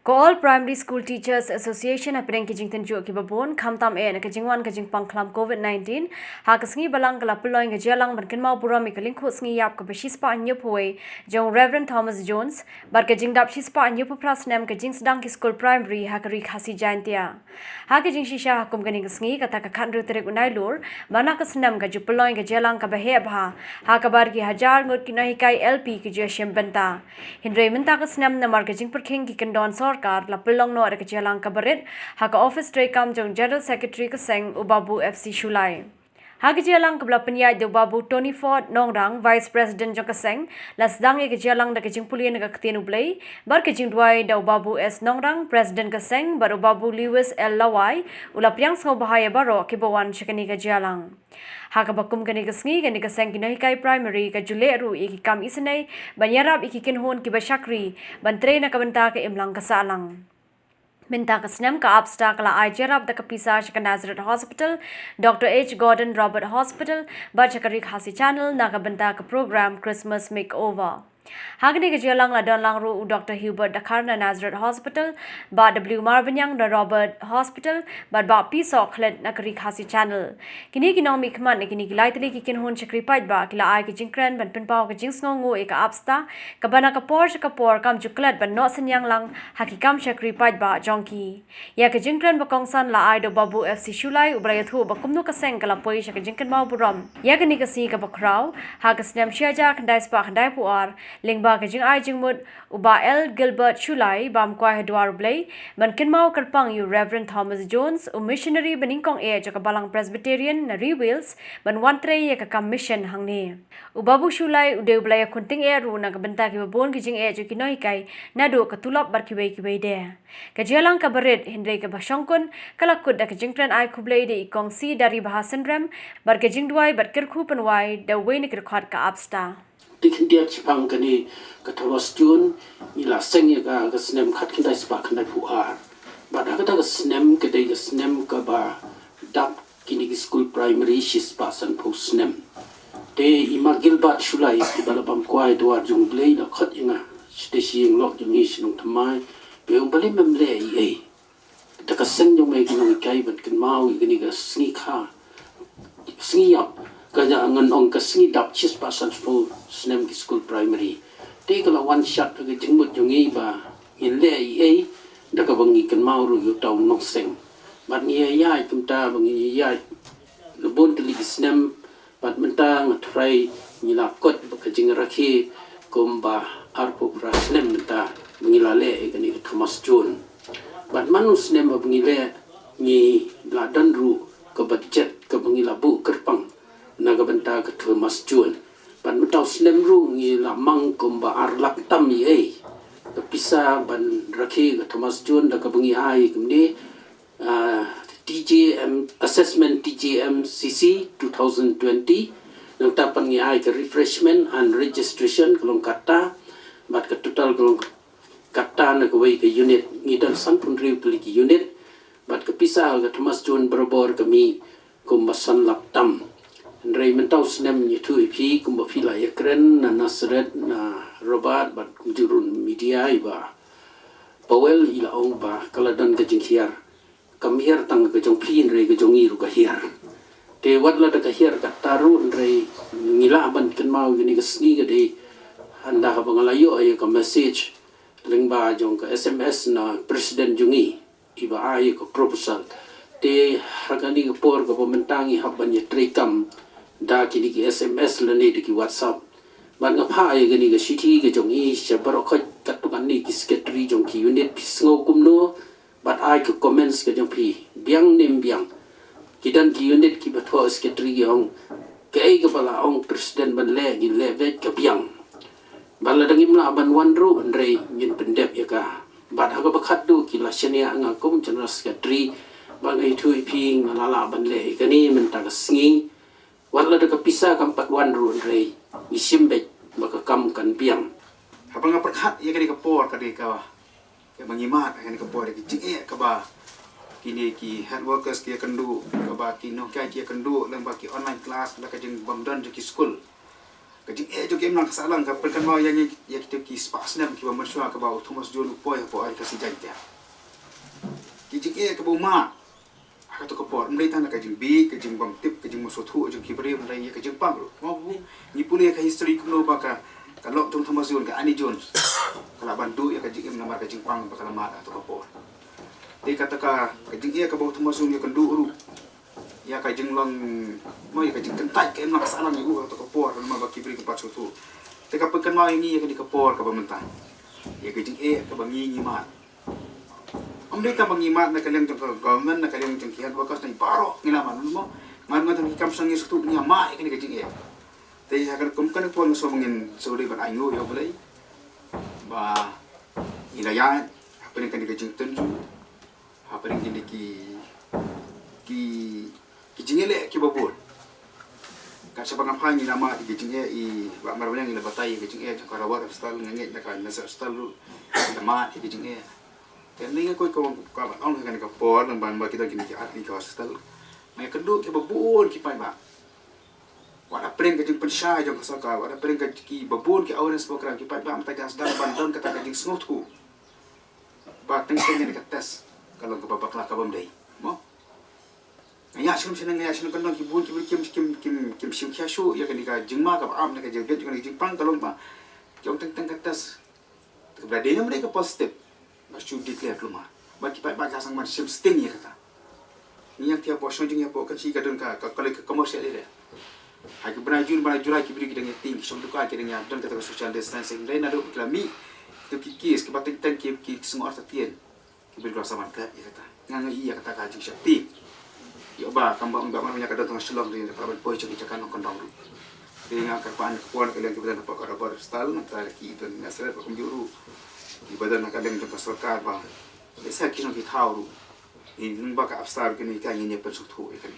All Primary School Teachers Association apeng kijing tenju ki babon khamtam e na kijingwan kijing pangklam COVID-19 ha kasngi balang kala peloing ke jalang berkin mau pura mi kaling khosngi yap ka bashis pa anyu phoi jong Reverend Thomas Jones bar kijing dap shis pa anyu pras nam kijing sedang ki school primary ha kari khasi jantia ha kijing shisha hakum gani kasngi kata ka khandru tere unai lur mana kasnam ka ju peloing ke jalang ka bahe bha ha ka bar ki hajar ngot ki nahi kai LP ki ju shem banta hindre menta kasnam na mar kijing perking ki kendon Sarkar la pelong no ada kejalang kabarit haka office tray kam jong general secretary ke seng ubabu FC Shulai haka kejalang kabla penyai de ubabu Tony Ford Nongrang vice president jong ke seng la sedang e kejalang da kejing pulian ka ketien ublai bar kejing duai da ubabu S Nongrang president ke seng bar ubabu Lewis L Lawai ula priang sngau bahaya baro ke bawan chekani kejalang haka bakum kani kesngi kani keseng kinai kai primary ka jule ru iki kam isnai banyarap iki kinhon ki bashakri bantre na kabanta ka imlang kasalang minta kasnam ka absta kala aijarab da kapisa ka Nazareth Hospital Dr H Gordon Robert Hospital bachakari khasi channel na kabanta ka program Christmas makeover Hagni ke jalang la don lang ru Dr Hubert Dakar na Nazareth Hospital ba W Marbanyang da Robert Hospital ba piso khlet na kari khasi channel kini kinomi khman ne kini kilai tli ki kin hon chakri pait ba kila ai ki jingkran ban pen pau ke jingsngo ngo e ka apsta ka bana ka por kam chuklat ban no sanyang lang hakikam chakri pait ba jongki ya ke jingkran ba kongsan la ai do babu FC Shulai ubrayathu ba kumno ka seng kala poi shak jingkan mau buram ya ke ni ka si ka ba kraw ha ka snam shaja khandai spa khandai puar lingba ke jing ai jingmut uba L Gilbert Shulai bam kwa hedwar blai ban kin mau karpang you Reverend Thomas Jones missionary beningkong e jaka balang Presbyterian na Rewheels ban wantre ye ka commission hangne ubabu Shulai ude blai khunting e ru na ka banta ki bon ki jing e jaki noi kai na do ka tulap bar ki bai de ka jalang ka baret hindre ka basangkun kala kud da ka jingtran ai khublai de ikong si dari bahasan ram bar ka jingdwai bar kirkhu panwai da we ni kirkhat ka apsta Dikin dia cipang kani kata Jun ila seng ya ka snem khat kindai spa kandai puar bada kata ka snem kedai ka snem ka ba dap kini ki school primary shis pasan po snem te ima Gilbert Shulai ki bala bam kwai dua jong blei la khat inga ste sieng lok jong is nong thamai pe ong bali mem le ai ta ka seng jong mai ki nong kai ban kin mau kini ka sni kha sni yap kaya ngan ong kasngi dap chis pasan full snem ki school primary te kala one shot ke jingmut jongi ba in le ai da ka bangi kan mau ru yu taw nok seng bat ni ya kumta bangi ya le bon te li snem bat menta ngatrai ni la kot ka jing rakhi komba arpo pra snem menta bangi la le ni Thomas John bat manus snem bangi le ni la dan ru ka budget ka bangi la bu kerpang naga benta ke Thomas John ban mentau snem ru ngi la mang komba arlak tam ye ke pisa ban rakhi ke Thomas John da ka bengi ai kemni TGM assessment TGM CC 2020 nang tapan ngi ai ke refreshment and registration kelong kata bat ke total kelong kata na ke wei ke unit ngi dan san pun riu peliki unit bat ke pisa ke Thomas John berabor kami komba san lak tam Andrei mentau snem ni tu ipi kumba fila yakren na Nazareth na Robert bat kumjurun media iba Powell ila ong ba kaladan ka jinghiar kamhiar tang ka jong plin re ka jong iru ka hiar te wadla da ka hiar ka taru Andrei ngila ban kan mau gini ka sni ka de handa ka bangalayo ay ka message lingba jong ka SMS na president jongi iba ay ka proposal te hagani ka por ka pementangi haban ya trekam da kini ki SMS la ni ki WhatsApp ban nga pha ai gani ga city ga jong i shabar kho kat tu kan ni ki secretary jong ki unit pisngo kumno bat ai ko comments ga jong pi biang nim biang kidan ki unit ki batho secretary yong ke ai ga bala ong president ban le gi le vet ka biang bala dangim la ban wan ru andre yin pendep ya ka bat ha ga bakhat du ki la shania nga kum general secretary bang ai tu pi ngala la ban le gani men ta ga singi wala da kapisa kam pat wan ru rei isimbe baka kam kan biang habang perkhat ya kani kapor kadi ka ya mangimat kani kapor ki jing ka ba kini ki head workers ki kandu ka ba ki no kai ki kandu lang ba ki online class la ka jing bamdan ki school kajing jo game lang kasalang ka perkan mau yang kita ki spas nem ki manusia ka bau Thomas John Upoi po ai kasi jang dia kajing ka bau ma ka to ka por mrei tan kajing bi kajing bam tip kajing musothu jo ki bri mrei kajing pang lo mau ni puli ka history kuno ba ka kalau John Thomas John ka Ani Jones kala bandu ya kajing nama kajing pang ba kala ma to ka por ti kata ka kajing ka bau Thomas John ya kandu ru ya kajing long mau ya kajing kentai ke nak salang iu atau kapor nama baki beri ke pacu tu teka pekan mau ini ya di kapor ke pementang ya kajing ke bangi ngimat mereka bangimat nak kalian jengkel government nak kalian jengkian bakas nai baro ngilaman mau man tan kam sangi sutu ni ma ke kajing te akan kumkan pon so mengin sore ban ayu ya boleh ba ilaya apa ni kan kajing tenju apa ni ki kijingele ki babul ka sabang apa ni nama di kijinge I ba marwang ni batai kijinge ka rawar style nganget na ka nasa style nama di kijinge kan ni ko ka ba ong kan ka por nang ban ba kita kini ki atli ka style mai kendu ki babul ki pai ba wala preng ka jing pensha jong ka ka wala preng ka ki babul ki awareness program ki pai ba mata gas dan bandon kata ka jing smooth ku ba teng ni ka test kalau ka babak la ka bam dei mo ngaya sum senang ngaya sum kan ki bun ki kim sim kya shu ya kan ka jingma ka am na ka jebet kan jing pang kalong pa jong teng katas berada mereka positif masuk declare keluma bagi pak sang man sim sting ya kata ni yang tiap portion jing ya po kan si kadon ka kalau ke komersial dia hai ke banajun ki beri kita ngeting ki som duka ki dengan don kata social distancing lain ada kelami tu kis ke bateng teng ki semua artian ki beri rasa man ka ya kata ngangai ya kata ka jing syakti ya ba kambang mana punya kadang tengah selong di kawan boy cakakan kondang ru dengan kapan kuan kalian kita dapat kabar style antara ki dan nasrat pakum juru di badan kalian kita sarkar ba desa ki no ki tauru ini ba ka abstar kini kan ini pensuk tu ikani